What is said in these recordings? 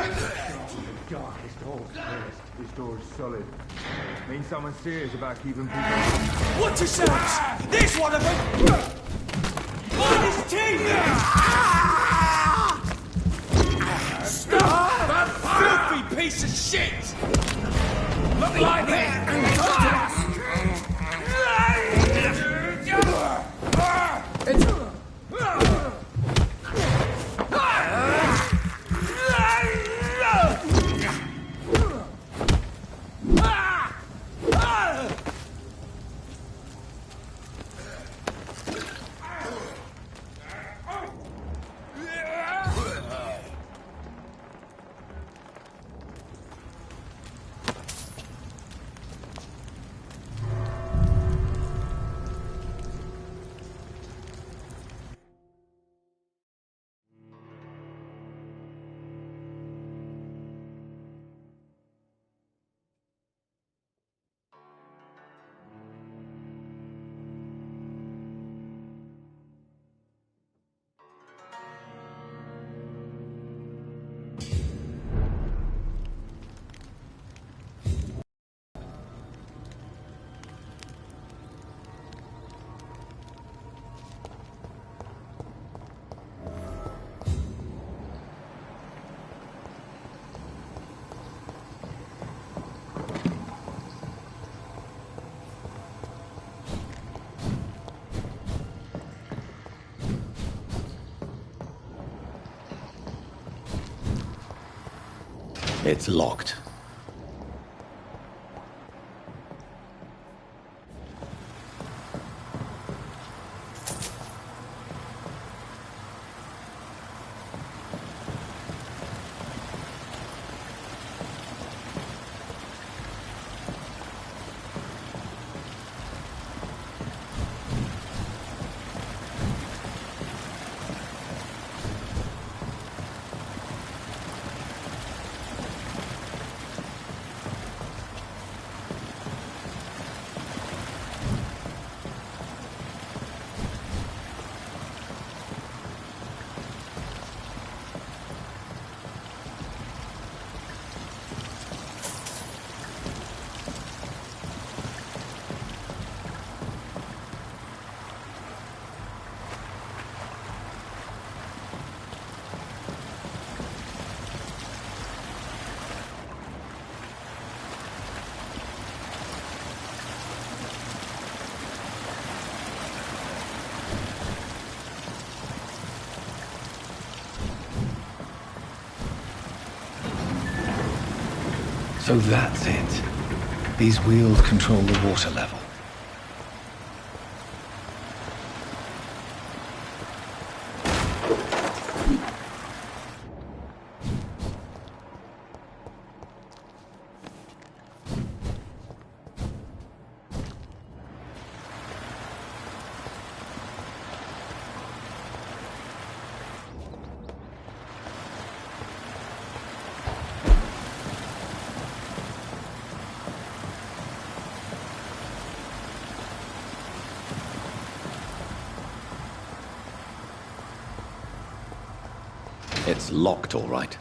Darkest holes first. This door is solid. Means someone's serious about keeping people. What to search? There's one of them! Find his teeth! Stop! That filthy piece of shit! Look like It's locked. So that's it. These wheels control the water level. It's locked, all right.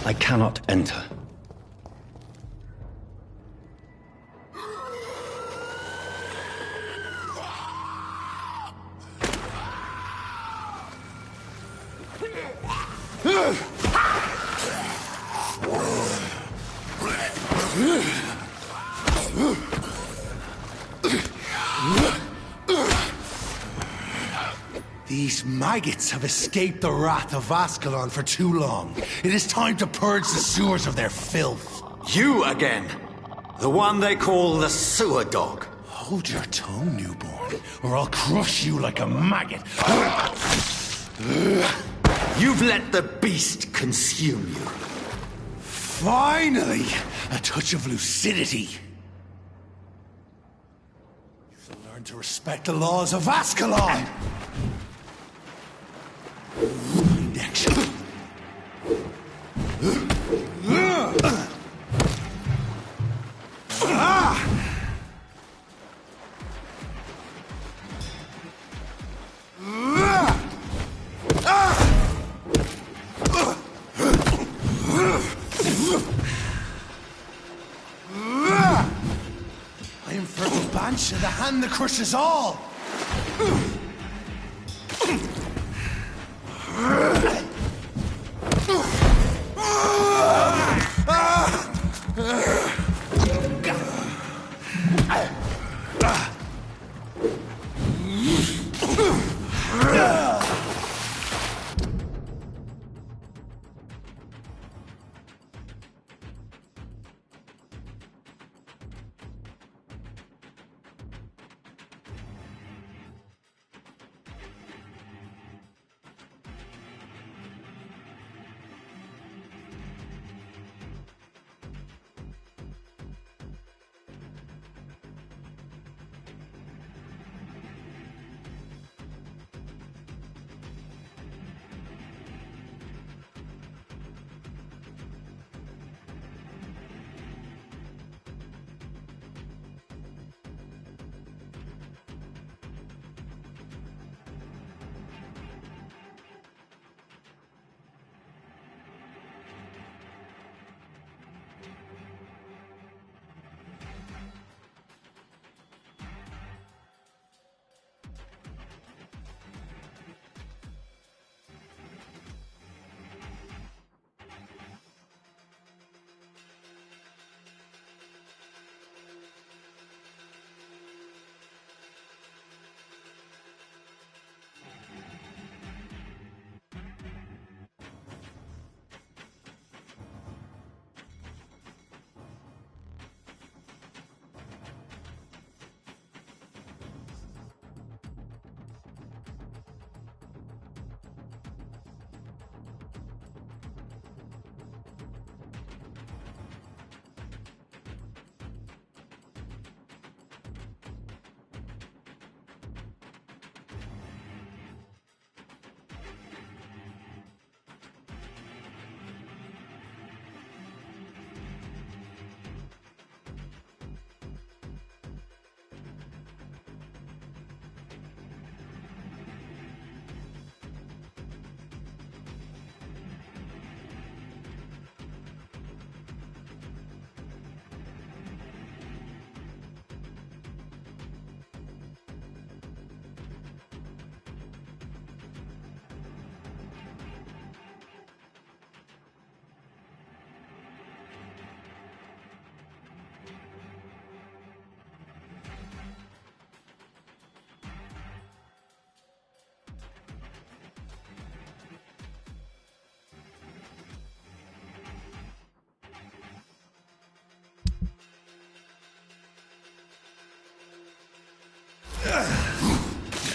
I cannot enter. These maggots have escaped the wrath of Ascalon for too long. It is time to purge the sewers of their filth. You again! The one they call the sewer dog. Hold your tongue, newborn, or I'll crush you like a maggot. You've let the beast consume you. Finally! A touch of lucidity. You shall learn to respect the laws of Ascalon! Mind action. I am Fergal Banshee, the hand that crushes all!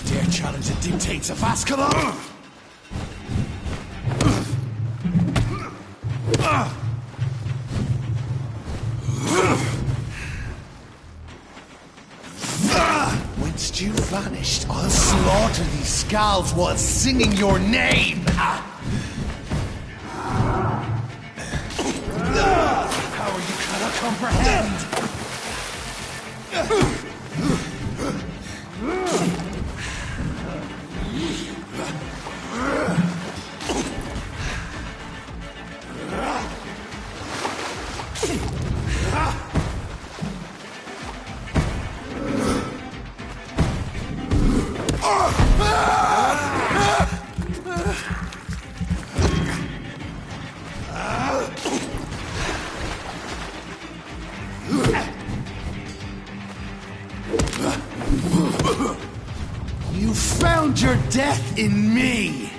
Dare challenge the dictates of Ascalon? Whence you vanished, I'll slaughter these scalds while singing your name! Power you cannot comprehend! Find your death in me!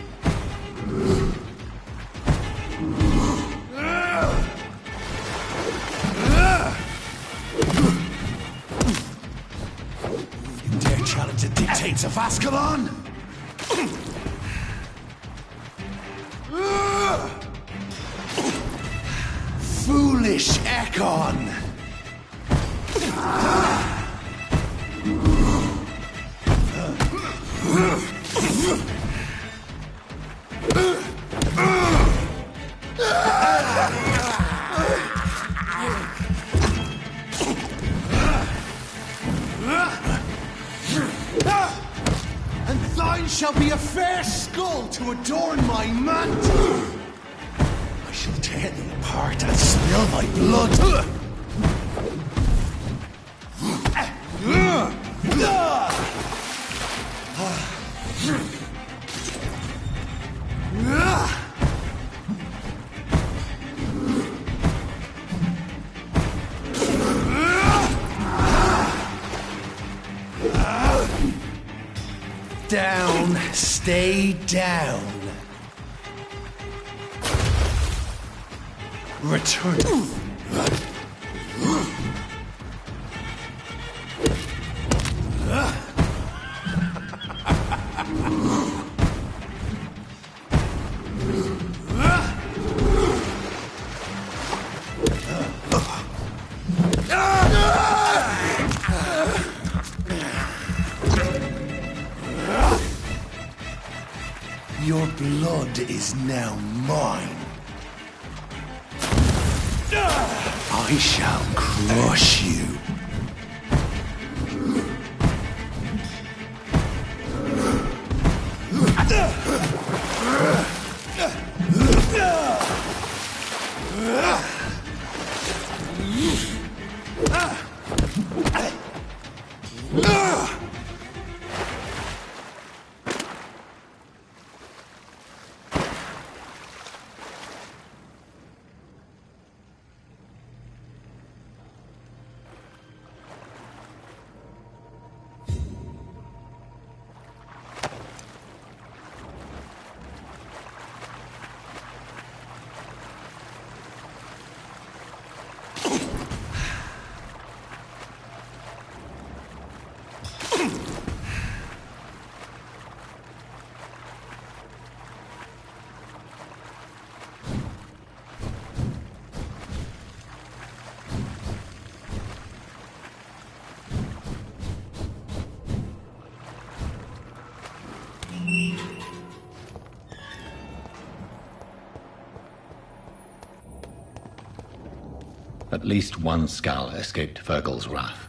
You dare challenge the dictates of Ascalon? Foolish Ekon! And thine shall be a fair skull to adorn my mantle! I shall tear thee apart and spill my blood! Down, stay down. Return. Your blood is now mine. I shall crush you. At least one skull escaped Fergal's wrath.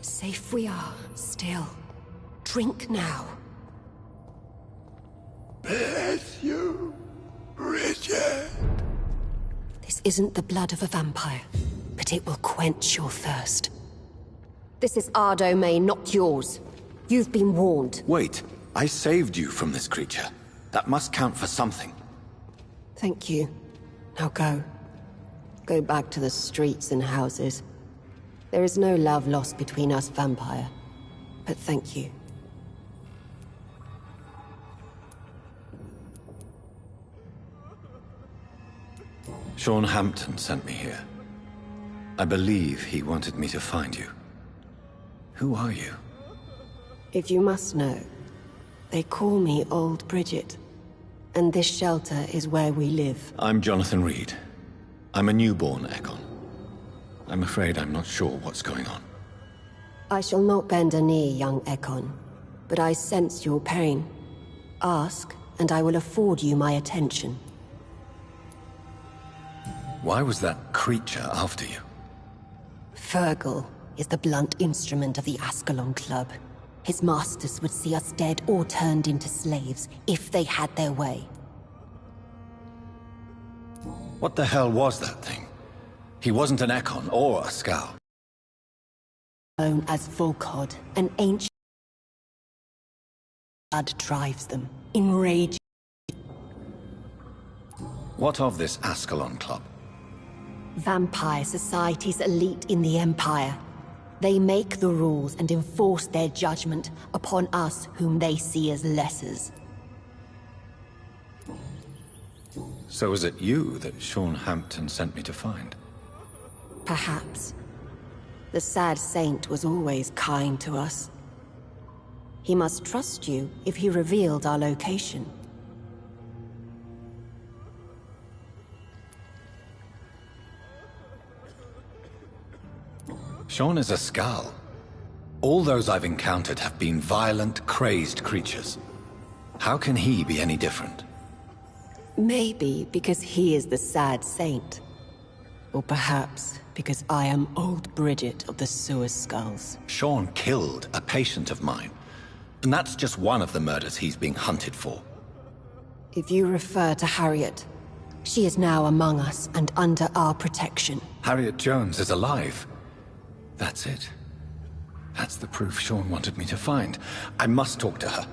Safe we are, still. Drink now. Bless you, Richard. This isn't the blood of a vampire, but it will quench your thirst. This is our domain, not yours. You've been warned. Wait, I saved you from this creature. That must count for something. Thank you. Now go. Go back to the streets and houses. There is no love lost between us, Vampire. But thank you. Sean Hampton sent me here. I believe he wanted me to find you. Who are you? If you must know, they call me Old Bridget. And this shelter is where we live. I'm Jonathan Reed. I'm a newborn Ekon. I'm afraid I'm not sure what's going on. I shall not bend a knee, young Ekon. But I sense your pain. Ask, and I will afford you my attention. Why was that creature after you? Fergal is the blunt instrument of the Ascalon Club. His masters would see us dead or turned into slaves if they had their way. What the hell was that thing? He wasn't an Ekon or a Scout. Known as Volkod, an ancient blood drives them, enraged. What of this Ascalon Club? Vampire society's elite in the Empire. They make the rules and enforce their judgment upon us whom they see as lessers. So is it you that Sean Hampton sent me to find? Perhaps. The sad saint was always kind to us. He must trust you if he revealed our location. Sean is a Skal. All those I've encountered have been violent, crazed creatures. How can he be any different? Maybe because he is the sad saint. Or perhaps because I am Old Bridget of the Sewer Skulls. Sean killed a patient of mine. And that's just one of the murders he's being hunted for. If you refer to Harriet, she is now among us and under our protection. Harriet Jones is alive. That's it. That's the proof Sean wanted me to find. I must talk to her.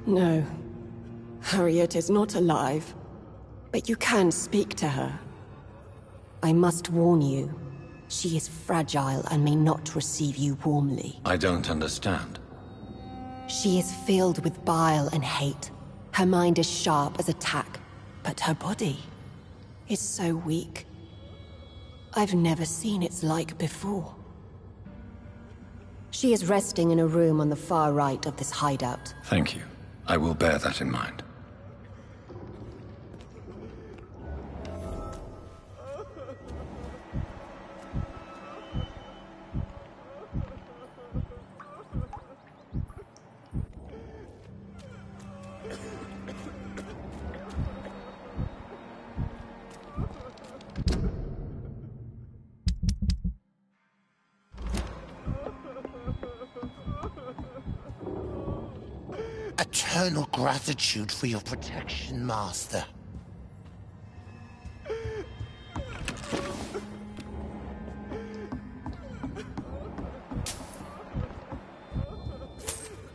No. Harriet is not alive. But you can speak to her. I must warn you. She is fragile and may not receive you warmly. I don't understand. She is filled with bile and hate. Her mind is sharp as a tack, but her body is so weak. I've never seen its like before. She is resting in a room on the far right of this hideout. Thank you. I will bear that in mind. Eternal gratitude for your protection, Master.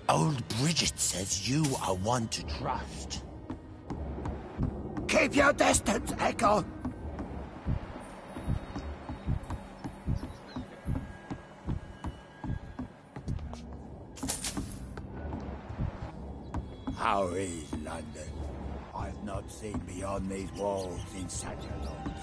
Old Bridget says you are one to trust. Keep your distance, Echo! How is London? I've not seen beyond these walls in such a long time.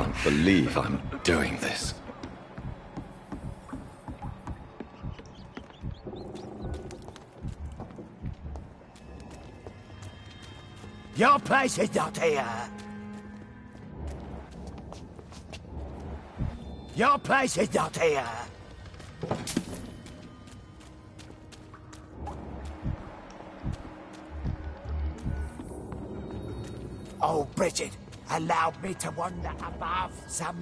can't believe I'm doing this. Your place is not here. Your place is not here. Oh, Bridget, allow me to wander above.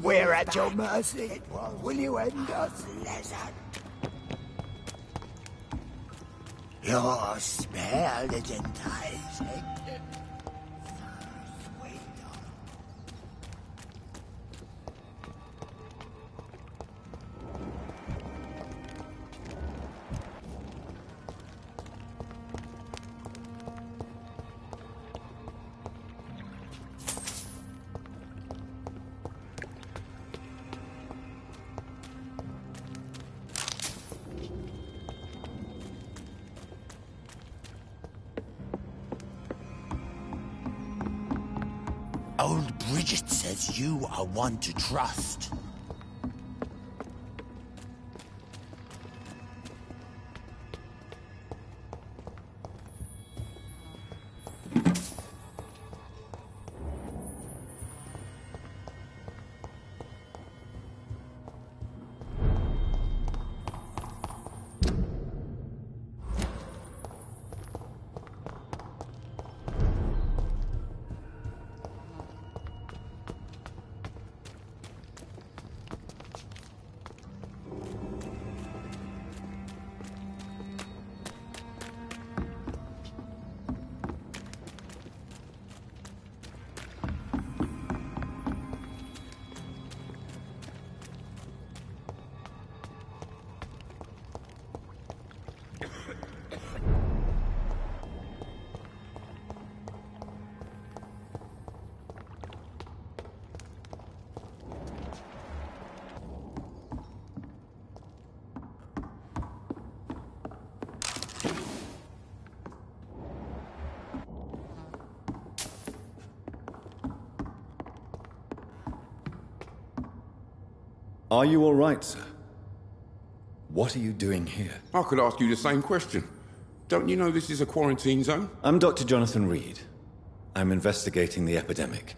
We're at your mercy. Will you end us? Pleasant. Your smell is enticing. Old Bridget says you are one to trust. Are you all right, sir? What are you doing here? I could ask you the same question. Don't you know this is a quarantine zone? I'm Dr. Jonathan Reed. I'm investigating the epidemic.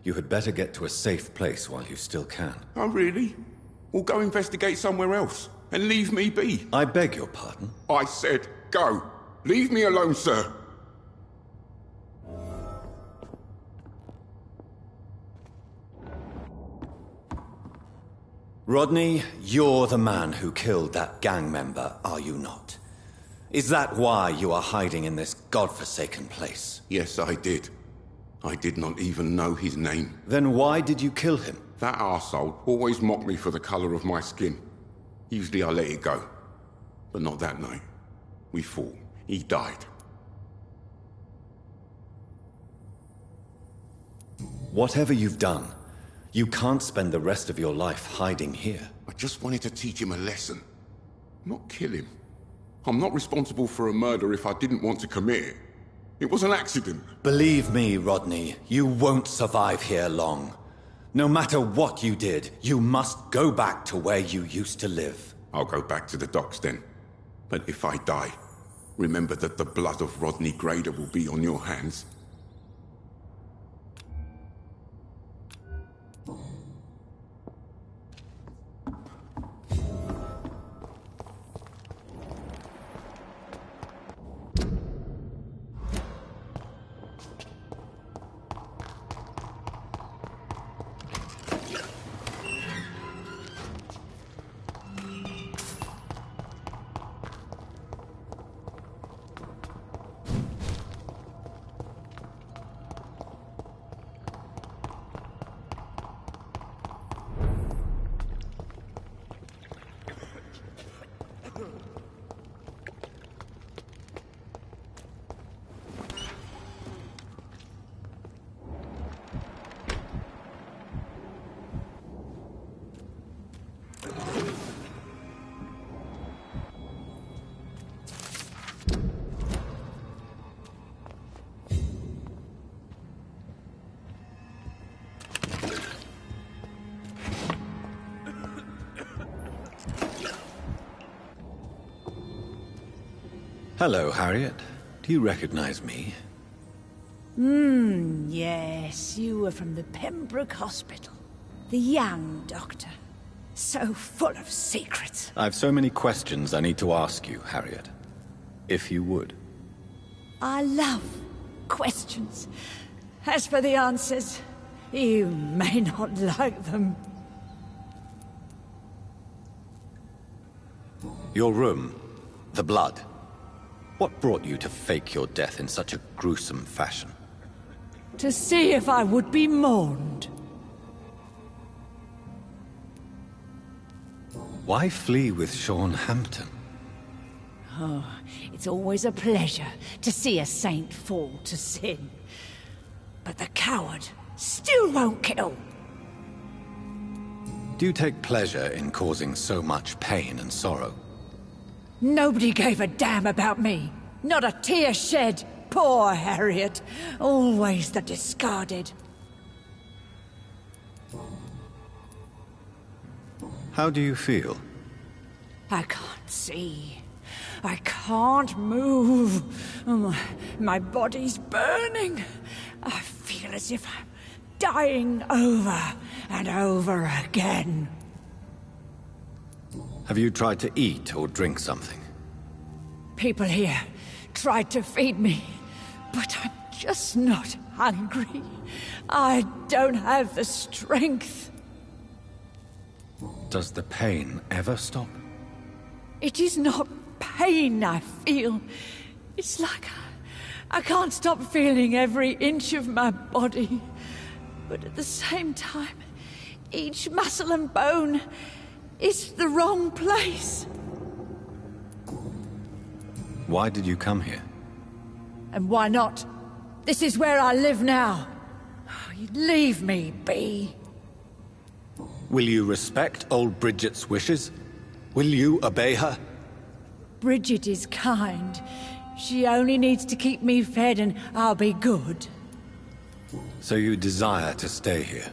You had better get to a safe place while you still can. Oh, really? Well, go investigate somewhere else and leave me be. I beg your pardon? I said go. Leave me alone, sir. Rodney, you're the man who killed that gang member, are you not? Is that why you are hiding in this godforsaken place? Yes, I did. I did not even know his name. Then why did you kill him? That arsehole always mocked me for the color of my skin. Usually I let it go. But not that night. We fought. He died. Whatever you've done, you can't spend the rest of your life hiding here. I just wanted to teach him a lesson. Not kill him. I'm not responsible for a murder if I didn't want to commit it. It was an accident. Believe me, Rodney, you won't survive here long. No matter what you did, you must go back to where you used to live. I'll go back to the docks then. But if I die, remember that the blood of Rodney Grader will be on your hands. Hello, Harriet. Do you recognize me? Yes, you were from the Pembroke Hospital. The young doctor. So full of secrets. I've so many questions I need to ask you, Harriet. If you would. I love questions. As for the answers, you may not like them. Your room. The blood. What brought you to fake your death in such a gruesome fashion? To see if I would be mourned. Why flee with Sean Hampton? Oh, it's always a pleasure to see a saint fall to sin. But the coward still won't kill. Do you take pleasure in causing so much pain and sorrow? Nobody gave a damn about me. Not a tear shed. Poor Harriet. Always the discarded. How do you feel? I can't see. I can't move. My body's burning. I feel as if I'm dying over and over again. Have you tried to eat or drink something? People here tried to feed me, but I'm just not hungry. I don't have the strength. Does the pain ever stop? It is not pain I feel. It's like I can't stop feeling every inch of my body. But at the same time, each muscle and bone is the wrong place. Why did you come here? And why not? This is where I live now. Leave me be. Will you respect old Bridget's wishes? Will you obey her? Bridget is kind. She only needs to keep me fed and I'll be good. So you desire to stay here?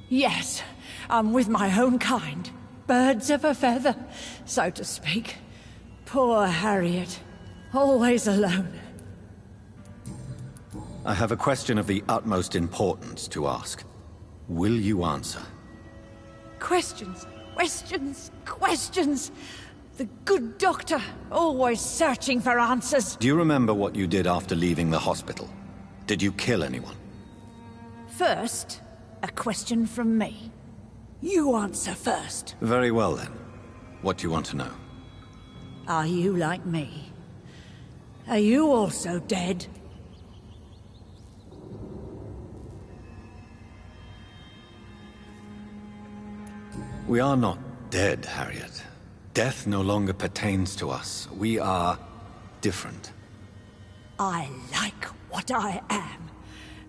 Yes, I'm with my own kind. Birds of a feather, so to speak. Poor Harriet. Always alone. I have a question of the utmost importance to ask. Will you answer? Questions, questions, questions. The good doctor, always searching for answers. Do you remember what you did after leaving the hospital? Did you kill anyone? First, a question from me. You answer first. Very well then. What do you want to know? Are you like me? Are you also dead? We are not dead, Harriet. Death no longer pertains to us. We are different. I like what I am.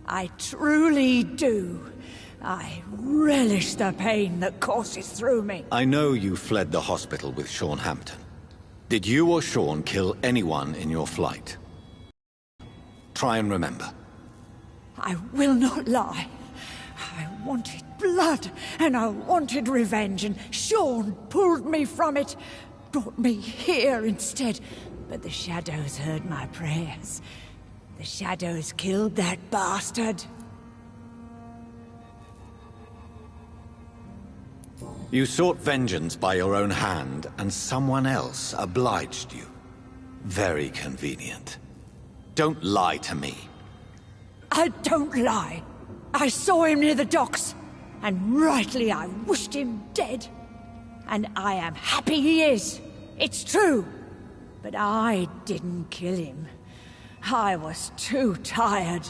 I truly do. I relish the pain that courses through me. I know you fled the hospital with Sean Hampton. Did you or Sean kill anyone in your flight? Try and remember. I will not lie. I wanted blood, and I wanted revenge, and Sean pulled me from it, brought me here instead. But the shadows heard my prayers. The shadows killed that bastard. You sought vengeance by your own hand, and someone else obliged you. Very convenient. Don't lie to me. I don't lie. I saw him near the docks, and rightly I wished him dead. And I am happy he is. It's true. But I didn't kill him. I was too tired.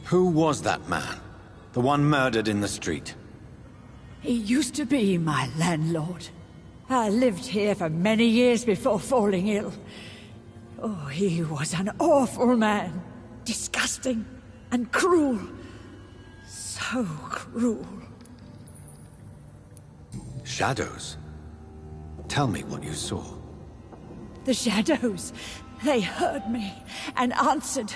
Who was that man? The one murdered in the street? He used to be my landlord. I lived here for many years before falling ill. Oh, he was an awful man. Disgusting and cruel. So cruel. Shadows? Tell me what you saw. The shadows, they heard me and answered.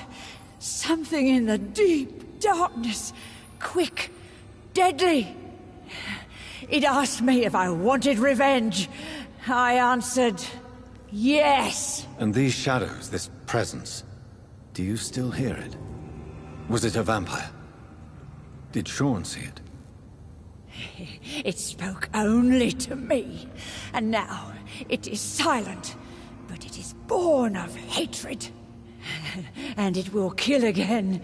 Something in the deep darkness. Quick, deadly. It asked me if I wanted revenge. I answered, Yes! And these shadows, this presence, do you still hear it? Was it a vampire? Did Sean see it? It spoke only to me, and now it is silent, but it is born of hatred. And it will kill again.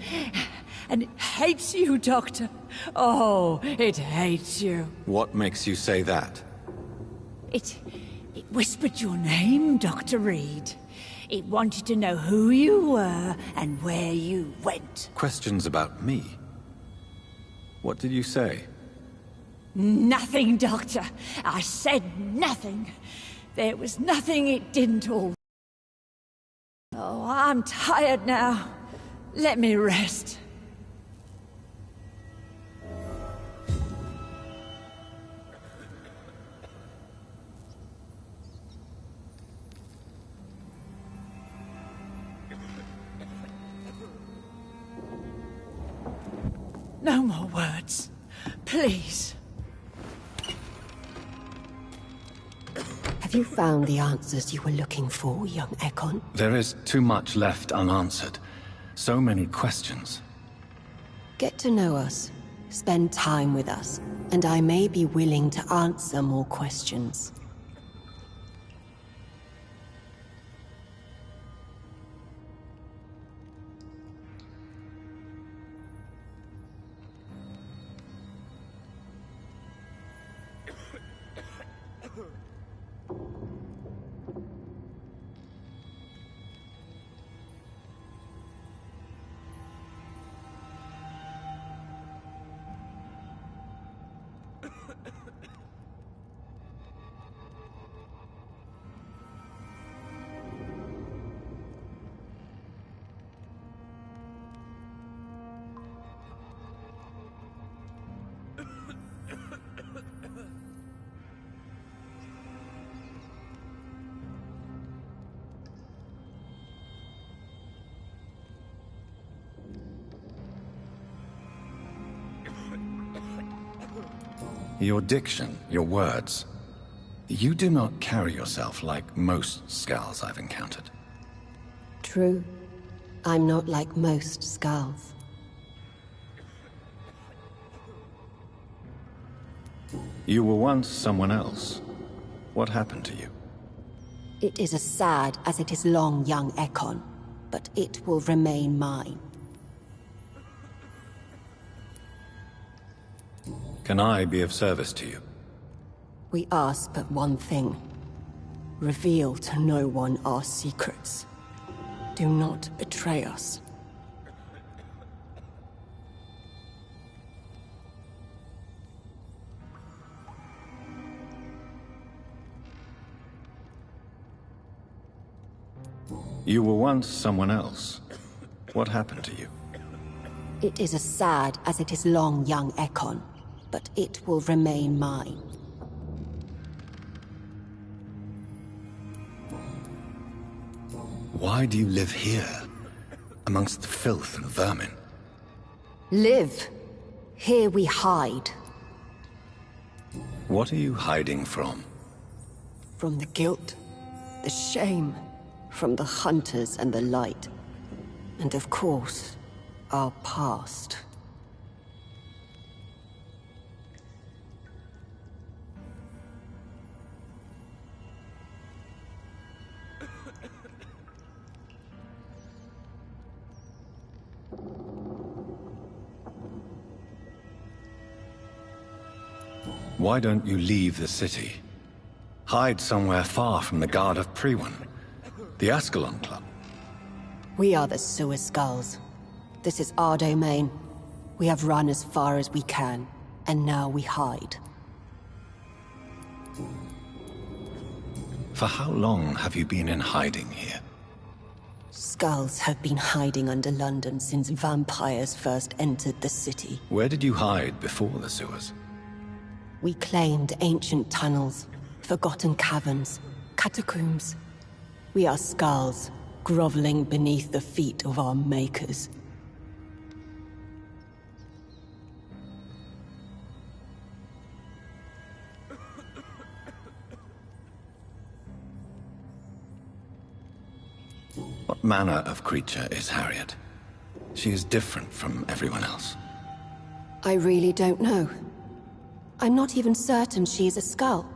And it hates you, Doctor. Oh, it hates you. What makes you say that? It whispered your name, Dr. Reed. It wanted to know who you were and where you went. Questions about me? What did you say? Nothing, Doctor. I said nothing. There was nothing it didn't all. Oh, I'm tired now. Let me rest. No more words. Please. Have you found the answers you were looking for, young Ekon? There is too much left unanswered. So many questions. Get to know us. Spend time with us. And I may be willing to answer more questions. Your diction, your words. You do not carry yourself like most Skulls I've encountered. True. I'm not like most Skulls. You were once someone else. What happened to you? It is as sad as it is long, young Ekon, but it will remain mine. Can I be of service to you? We ask but one thing. Reveal to no one our secrets. Do not betray us. You were once someone else. What happened to you? It is as sad as it is long, young Ekon, but it will remain mine. Why do you live here, amongst the filth and vermin? Live. Here we hide. What are you hiding from? From the guilt, the shame, from the hunters and the light. And of course, our past. Why don't you leave the city? Hide somewhere far from the guard of Priwen, the Ascalon Club. We are the Sewer Skulls. This is our domain. We have run as far as we can, and now we hide. For how long have you been in hiding here? Skulls have been hiding under London since vampires first entered the city. Where did you hide before the sewers? We claimed ancient tunnels, forgotten caverns, catacombs. We are skulls, groveling beneath the feet of our makers. What manner of creature is Harriet? She is different from everyone else. I really don't know. I'm not even certain she is a skull.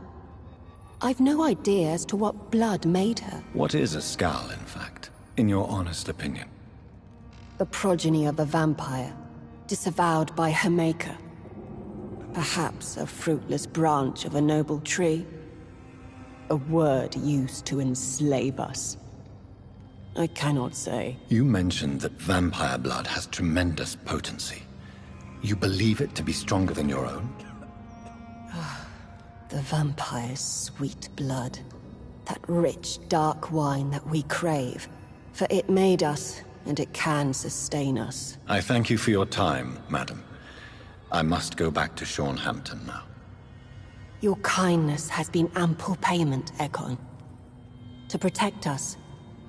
I've no idea as to what blood made her. What is a skull, in fact, in your honest opinion? The progeny of a vampire, disavowed by her maker. Perhaps a fruitless branch of a noble tree. A word used to enslave us. I cannot say. You mentioned that vampire blood has tremendous potency. You believe it to be stronger than your own? The vampire's sweet blood. That rich, dark wine that we crave. For it made us, and it can sustain us. I thank you for your time, madam. I must go back to Hampton now. Your kindness has been ample payment, Ekon. To protect us,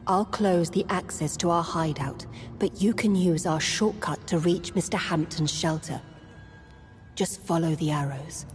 I'll close the access to our hideout, but you can use our shortcut to reach Mr. Hampton's shelter. Just follow the arrows.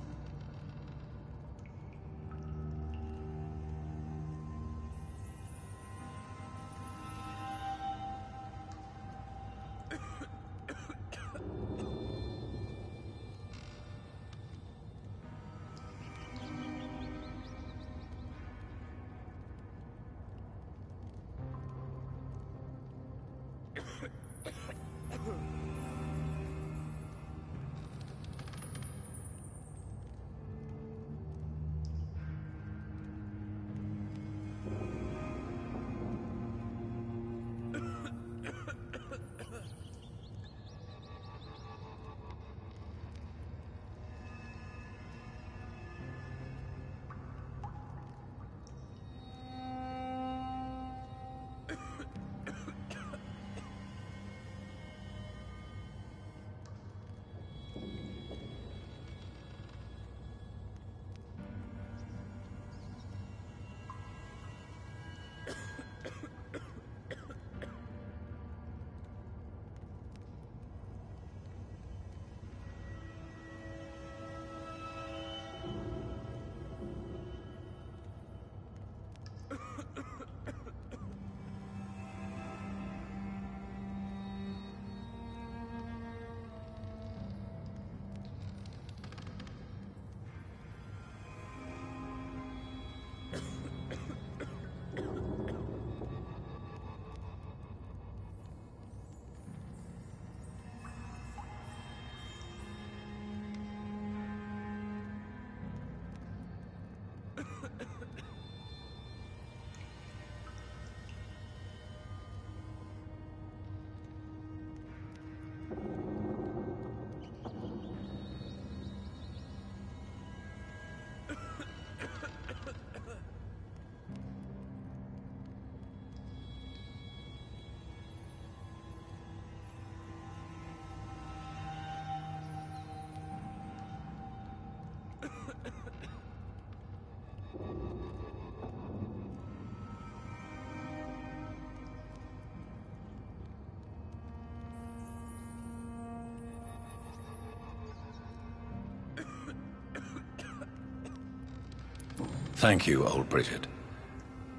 Thank you, old Bridget.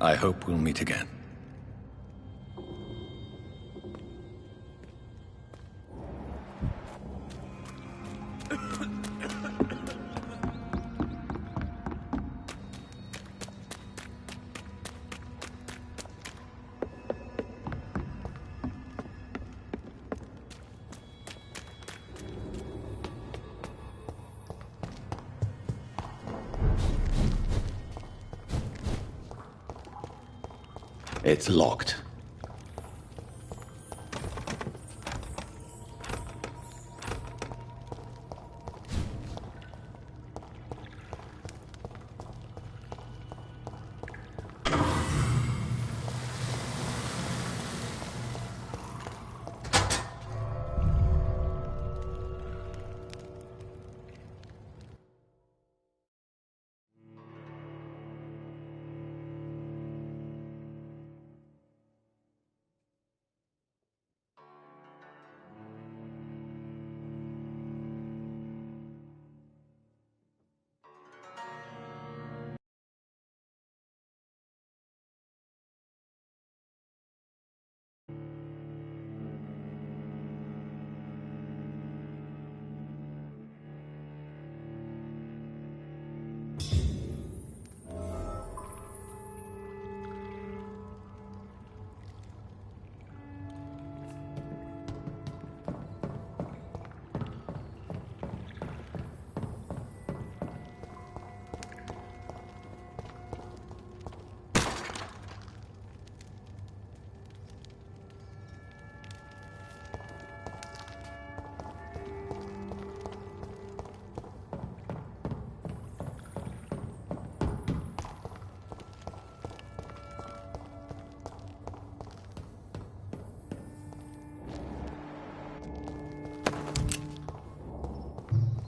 I hope we'll meet again. It's locked.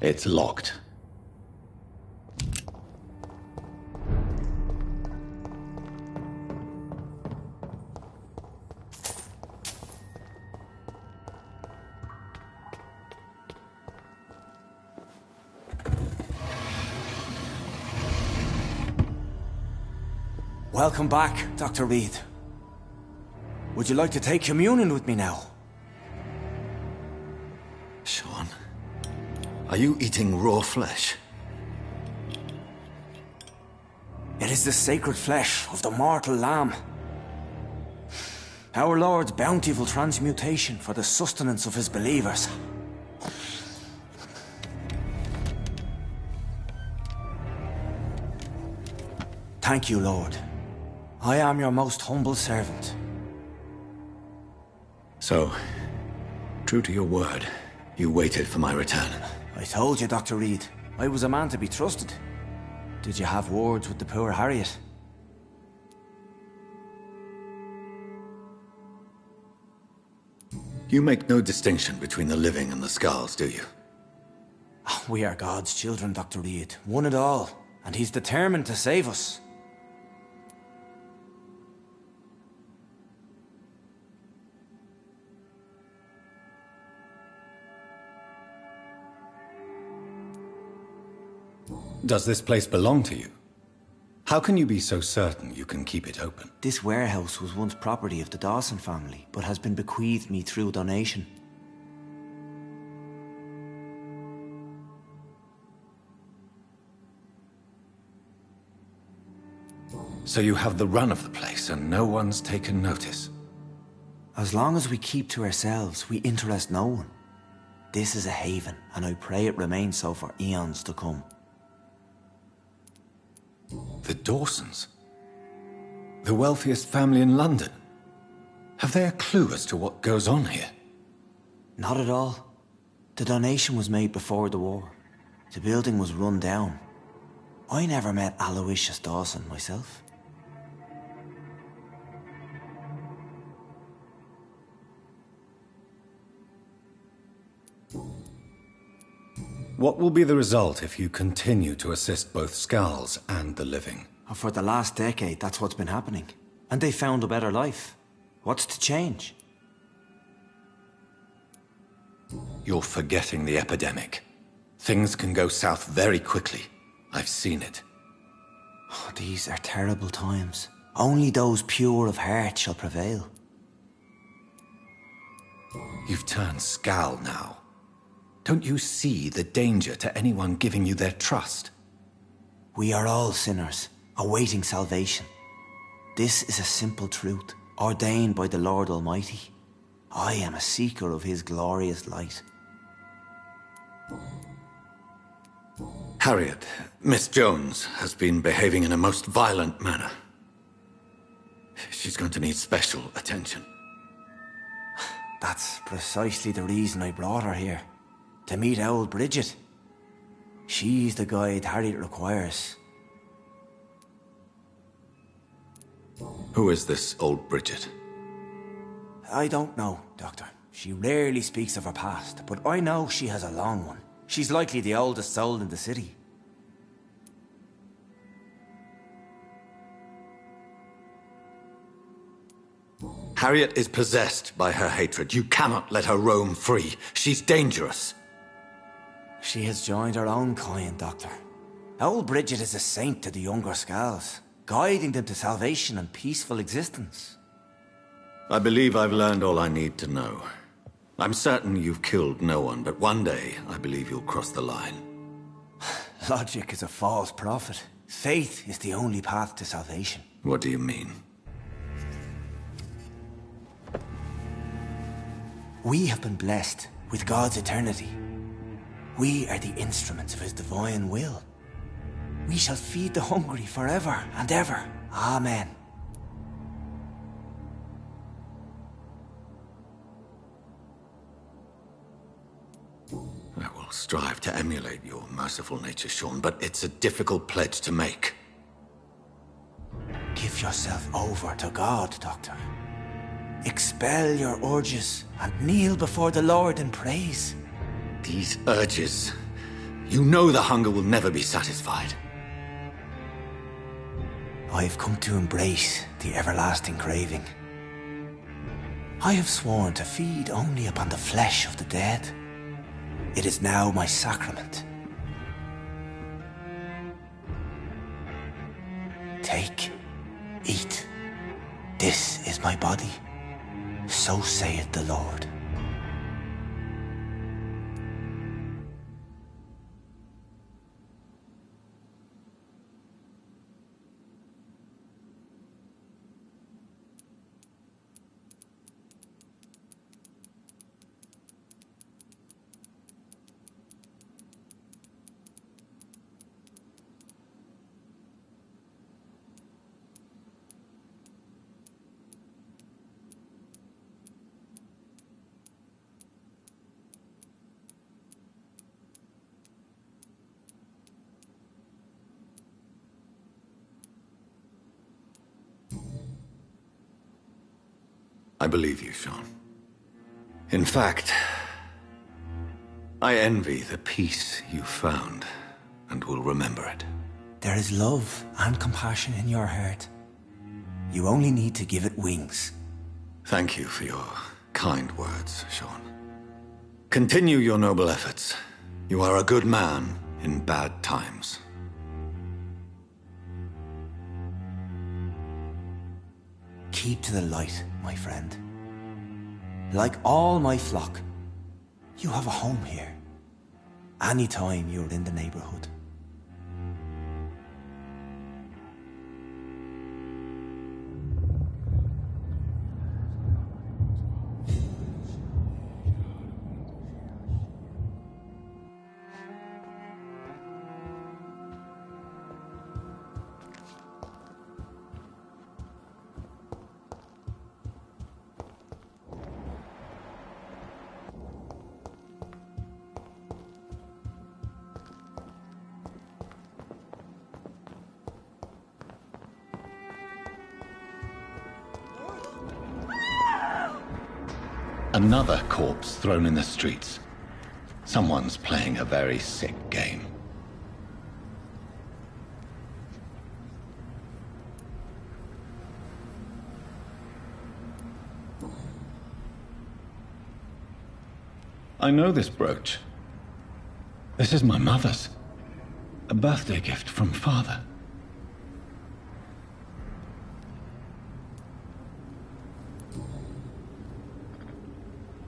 It's locked. Welcome back, Dr. Reed. Would you like to take communion with me now? Sean, are you eating raw flesh? It is the sacred flesh of the mortal lamb. Our Lord's bountiful transmutation for the sustenance of his believers. Thank you, Lord. I am your most humble servant. So, true to your word, you waited for my return. I told you, Dr. Reed, I was a man to be trusted. Did you have words with the poor Harriet? You make no distinction between the living and the skulls, do you? We are God's children, Dr. Reed, one and all, and he's determined to save us. Does this place belong to you? How can you be so certain you can keep it open? This warehouse was once property of the Dawson family, but has been bequeathed me through donation. So you have the run of the place and no one's taken notice? As long as we keep to ourselves, we interest no one. This is a haven, and I pray it remains so for eons to come. The Dawsons? The wealthiest family in London? Have they a clue as to what goes on here? Not at all. The donation was made before the war. The building was run down. I never met Aloysius Dawson myself. What will be the result if you continue to assist both Skulls and the living? For the last decade, that's what's been happening. And they found a better life. What's to change? You're forgetting the epidemic. Things can go south very quickly. I've seen it. Oh, these are terrible times. Only those pure of heart shall prevail. You've turned Skull now. Don't you see the danger to anyone giving you their trust? We are all sinners, awaiting salvation. This is a simple truth, ordained by the Lord Almighty. I am a seeker of his glorious light. Harriet, Miss Jones, has been behaving in a most violent manner. She's going to need special attention. That's precisely the reason I brought her here. To meet old Bridget. She's the guide Harriet requires. Who is this old Bridget? I don't know, Doctor. She rarely speaks of her past, but I know she has a long one. She's likely the oldest soul in the city. Harriet is possessed by her hatred. You cannot let her roam free. She's dangerous. She has joined her own kind, Doctor. Old Bridget is a saint to the younger Skulls, guiding them to salvation and peaceful existence. I believe I've learned all I need to know. I'm certain you've killed no one, but one day I believe you'll cross the line. Logic is a false prophet. Faith is the only path to salvation. What do you mean? We have been blessed with God's eternity. We are the instruments of his divine will. We shall feed the hungry forever and ever. Amen. I will strive to emulate your merciful nature, Sean, but it's a difficult pledge to make. Give yourself over to God, Doctor. Expel your urges and kneel before the Lord in praise. These urges, You know the hunger will never be satisfied. I have come to embrace the everlasting craving. I have sworn to feed only upon the flesh of the dead. It is now my sacrament. Take, eat. This is my body. So saith the Lord. I believe you, Sean. In fact, I envy the peace you found, and will remember it. There is love and compassion in your heart. You only need to give it wings. Thank you for your kind words, Sean. Continue your noble efforts. You are a good man in bad times. Keep to the light, my friend. Like all my flock, you have a home here. Anytime you're in the neighborhood. Another corpse thrown in the streets. Someone's playing a very sick game. I know this brooch. This is my mother's. A birthday gift from father.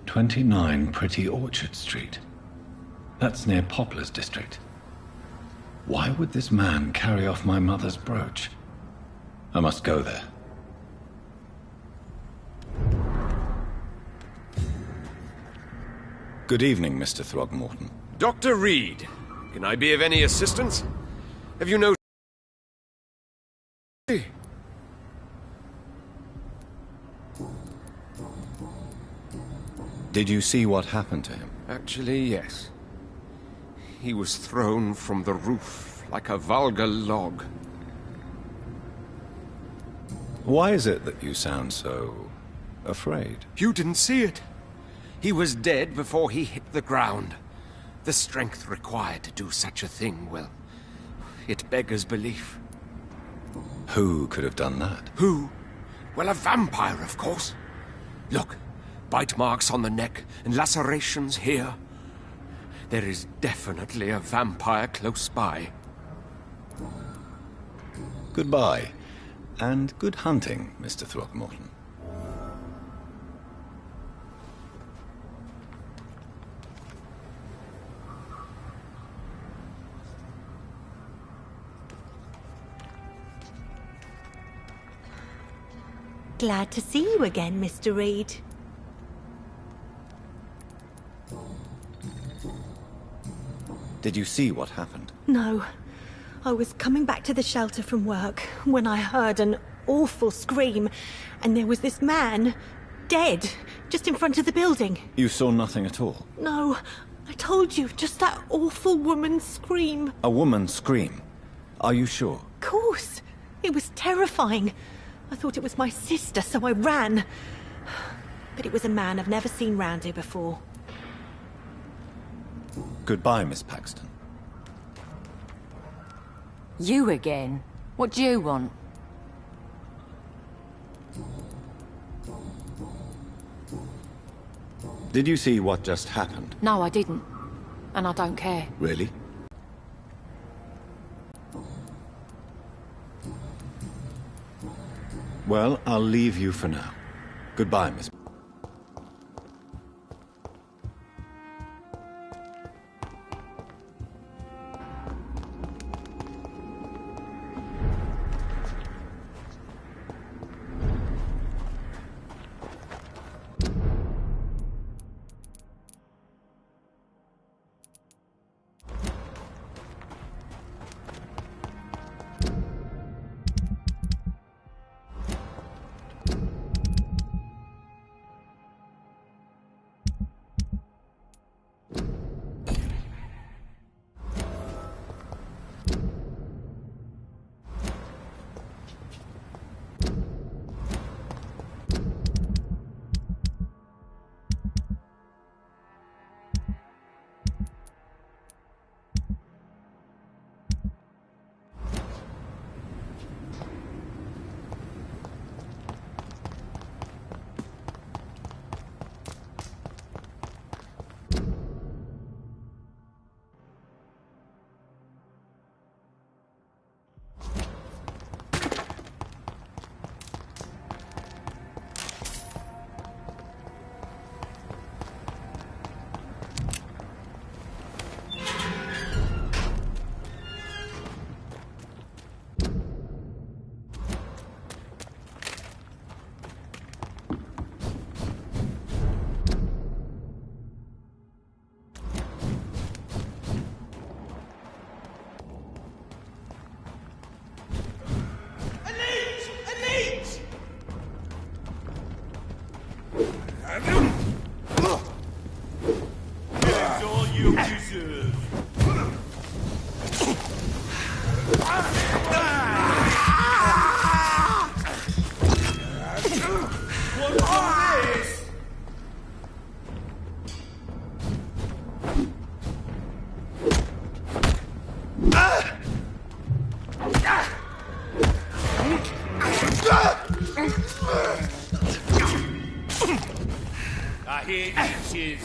"29 Pretty Orchard Street. That's near Poplar's district. Why would this man carry off my mother's brooch? I must go there. Good evening, Mr. Throgmorton. Dr. Reed, can I be of any assistance? Have you no... Did you see what happened to him? Actually, yes. He was thrown from the roof like a vulgar log. Why is it that you sound so afraid? You didn't see it. He was dead before he hit the ground. The strength required to do such a thing, well, it beggars belief. Who could have done that? Who? Well, a vampire, of course. Look, bite marks on the neck and lacerations here. There is definitely a vampire close by. Goodbye, and good hunting, Mr. Throgmorton. Glad to see you again, Mr. Reed. Did you see what happened? No. I was coming back to the shelter from work when I heard an awful scream, and there was this man, dead, just in front of the building. You saw nothing at all? No. I told you, just that awful woman's scream. A woman scream? Are you sure? Of course. It was terrifying. I thought it was my sister, so I ran. But it was a man I've never seen round here before. Goodbye, Miss Paxton. You again? What do you want? Did you see what just happened? No, I didn't. And I don't care. Really? Well, I'll leave you for now. Goodbye, Miss... I hear inches.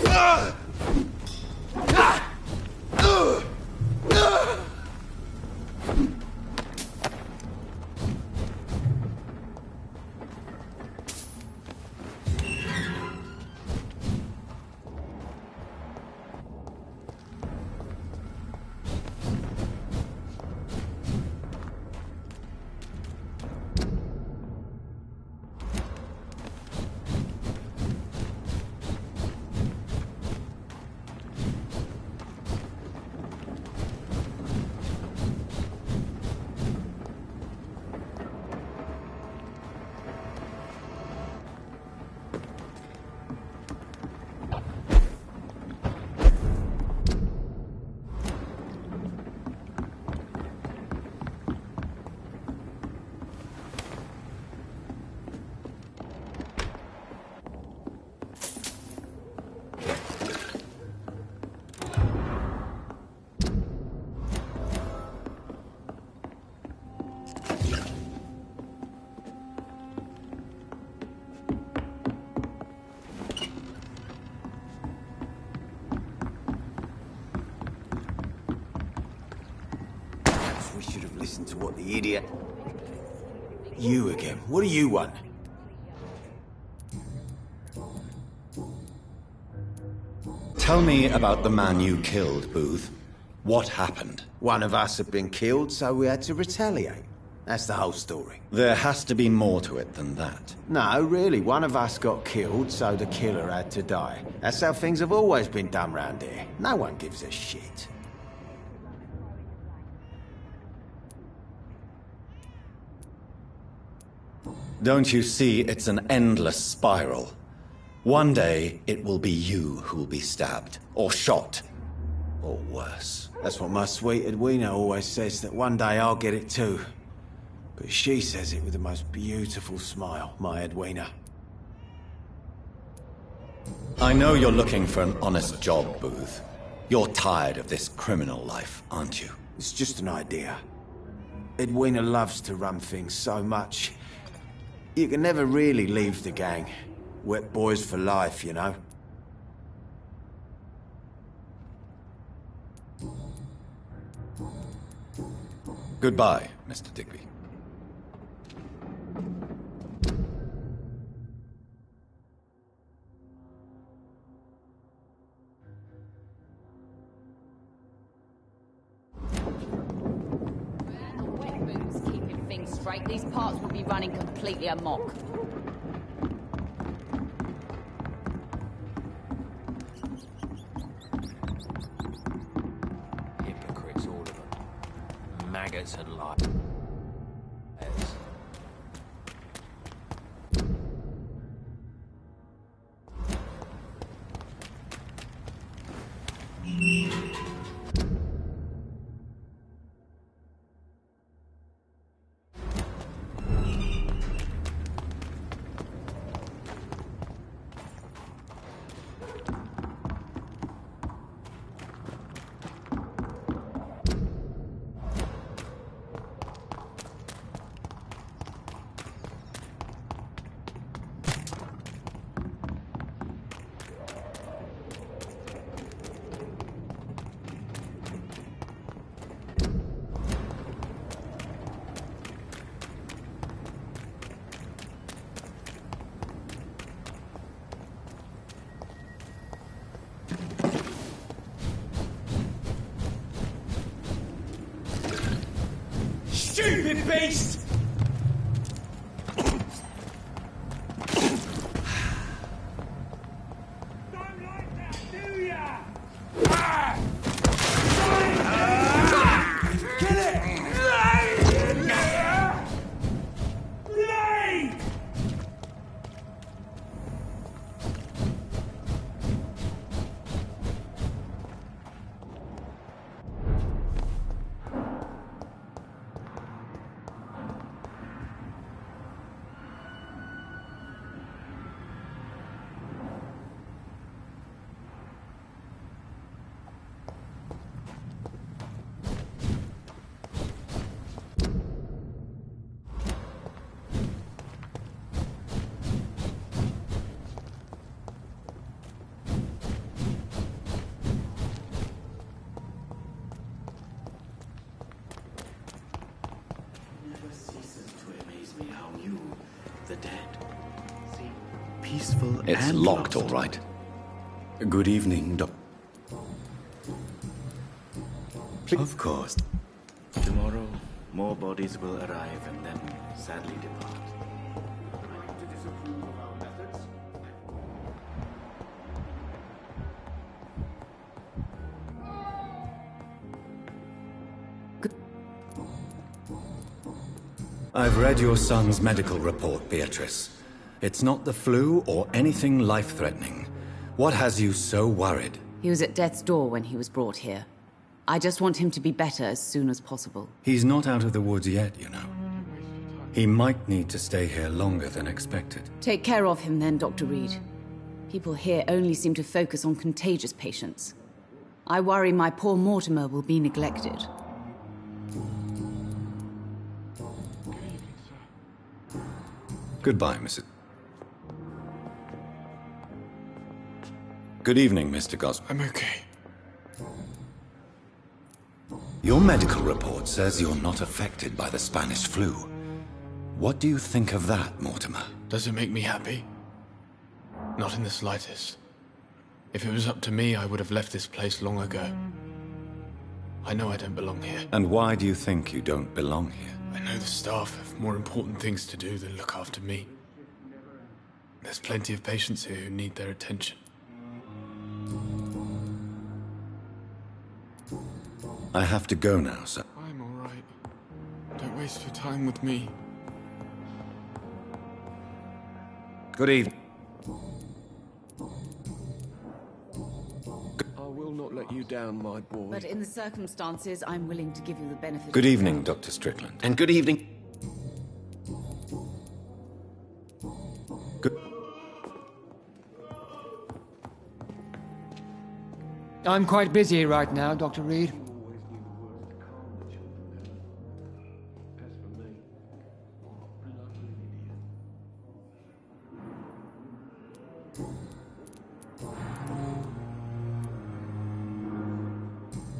We should have listened to what the idiot... You again. What do you want? Tell me about the man you killed, Booth. What happened? One of us had been killed, so we had to retaliate. That's the whole story. There has to be more to it than that. No, really. One of us got killed, so the killer had to die. That's how things have always been done round here. No one gives a shit. Don't you see it's an endless spiral? One day, it will be you who will be stabbed, or shot, or worse. That's what my sweet Edwina always says, that one day I'll get it too. But she says it with the most beautiful smile, my Edwina. I know you're looking for an honest job, Booth. You're tired of this criminal life, aren't you? It's just an idea. Edwina loves to run things so much. You can never really leave the gang. Wet boys for life, you know? Goodbye, Mr. Digby. Keeping things straight, these parts will be running completely amok. Hypocrites, all of them. Maggots and liars. Stupid beast! Peaceful It's and locked, lost. all right. Good evening, Doc. Of course. Tomorrow, more bodies will arrive and then sadly depart. I've read your son's medical report, Beatrice. It's not the flu or anything life-threatening. What has you so worried? He was at death's door when he was brought here. I just want him to be better as soon as possible. He's not out of the woods yet, you know. He might need to stay here longer than expected. Take care of him then, Dr. Reed. People here only seem to focus on contagious patients. I worry my poor Mortimer will be neglected. Goodbye, Mrs. Good evening, Mr. Gos. I'm okay. Your medical report says you're not affected by the Spanish flu. What do you think of that, Mortimer? Does it make me happy? Not in the slightest. If it was up to me, I would have left this place long ago. I know I don't belong here. And why do you think you don't belong here? I know the staff have more important things to do than look after me. There's plenty of patients here who need their attention. I have to go now, sir. I'm all right. Don't waste your time with me. Good evening. I will not let you down, my boy. But in the circumstances, I'm willing to give you the benefit Good of the evening, doubt. Dr. Strickland. And good evening. Good. I'm quite busy right now, Dr. Reed.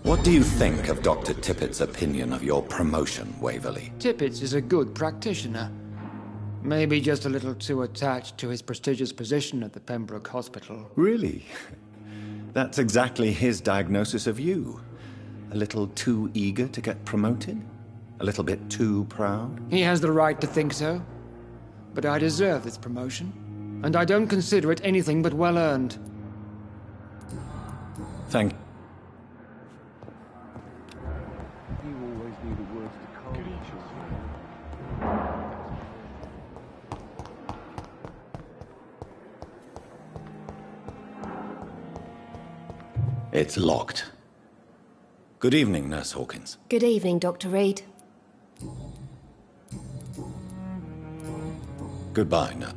What do you think of Dr. Tippett's opinion of your promotion, Waverley? Tippett is a good practitioner. Maybe just a little too attached to his prestigious position at the Pembroke Hospital. Really? That's exactly his diagnosis of you. A little too eager to get promoted? A little bit too proud? He has the right to think so. But I deserve this promotion, and I don't consider it anything but well-earned. Thank you. It's locked. Good evening, Nurse Hawkins. Good evening, Dr. Reed. Goodbye, Nurse.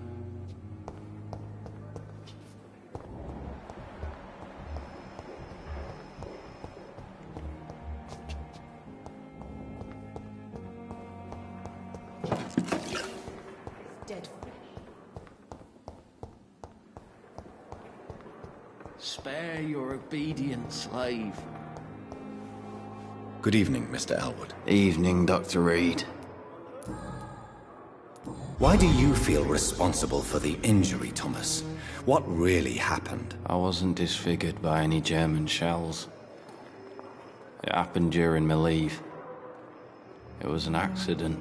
Dead. Spare your obedient slave. Good evening, Mr. Elwood. Evening, Dr. Reed. Why do you feel responsible for the injury, Thomas? What really happened? I wasn't disfigured by any German shells. It happened during my leave. It was an accident.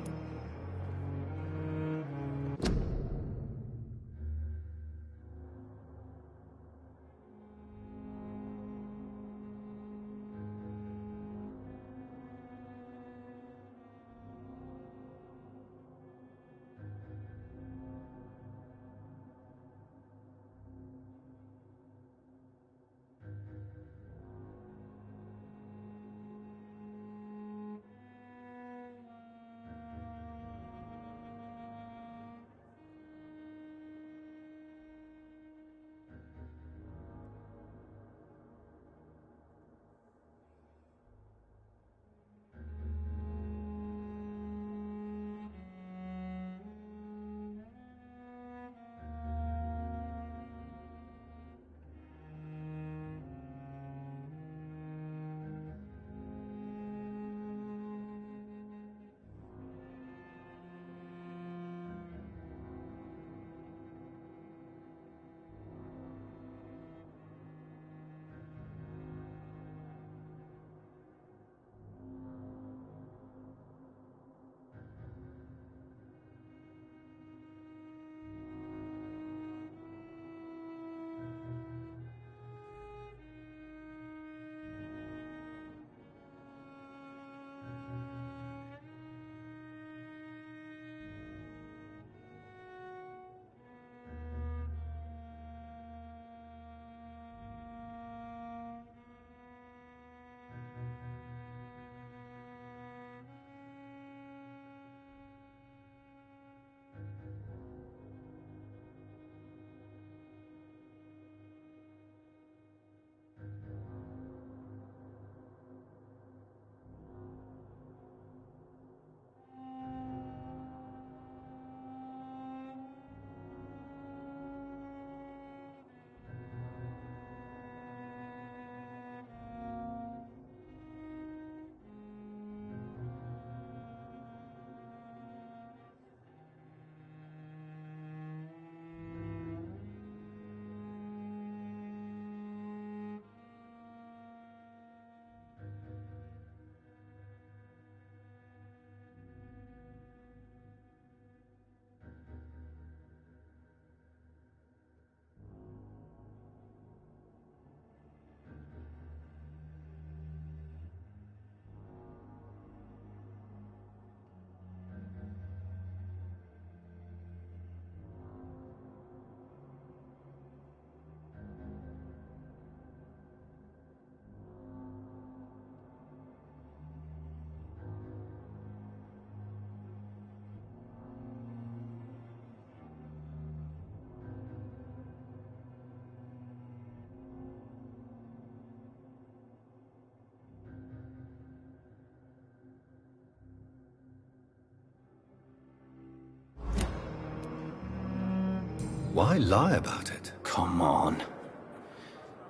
Why lie about it? Come on.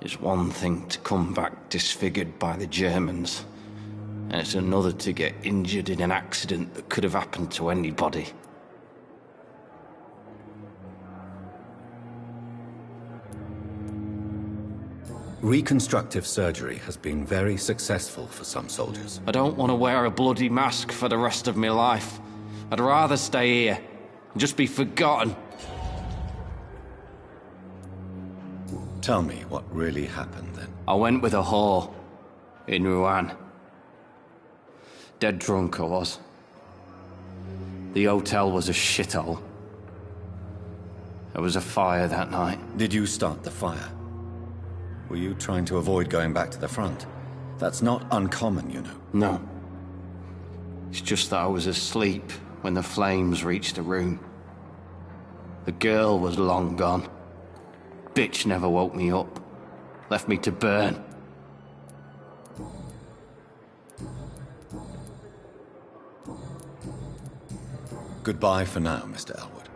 It's one thing to come back disfigured by the Germans, and it's another to get injured in an accident that could have happened to anybody. Reconstructive surgery has been very successful for some soldiers. I don't want to wear a bloody mask for the rest of my life. I'd rather stay here and just be forgotten. Tell me what really happened then. I went with a whore in Rouen. Dead drunk I was. The hotel was a shithole. There was a fire that night. Did you start the fire? Were you trying to avoid going back to the front? That's not uncommon, you know. No. It's just that I was asleep when the flames reached the room. The girl was long gone. Bitch never woke me up. Left me to burn. Goodbye for now, Mr. Elwood.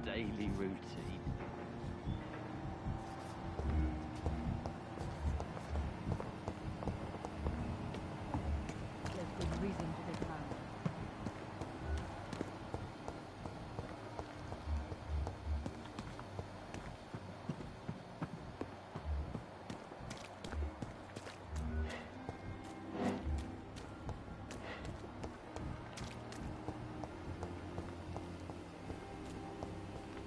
Daily routine.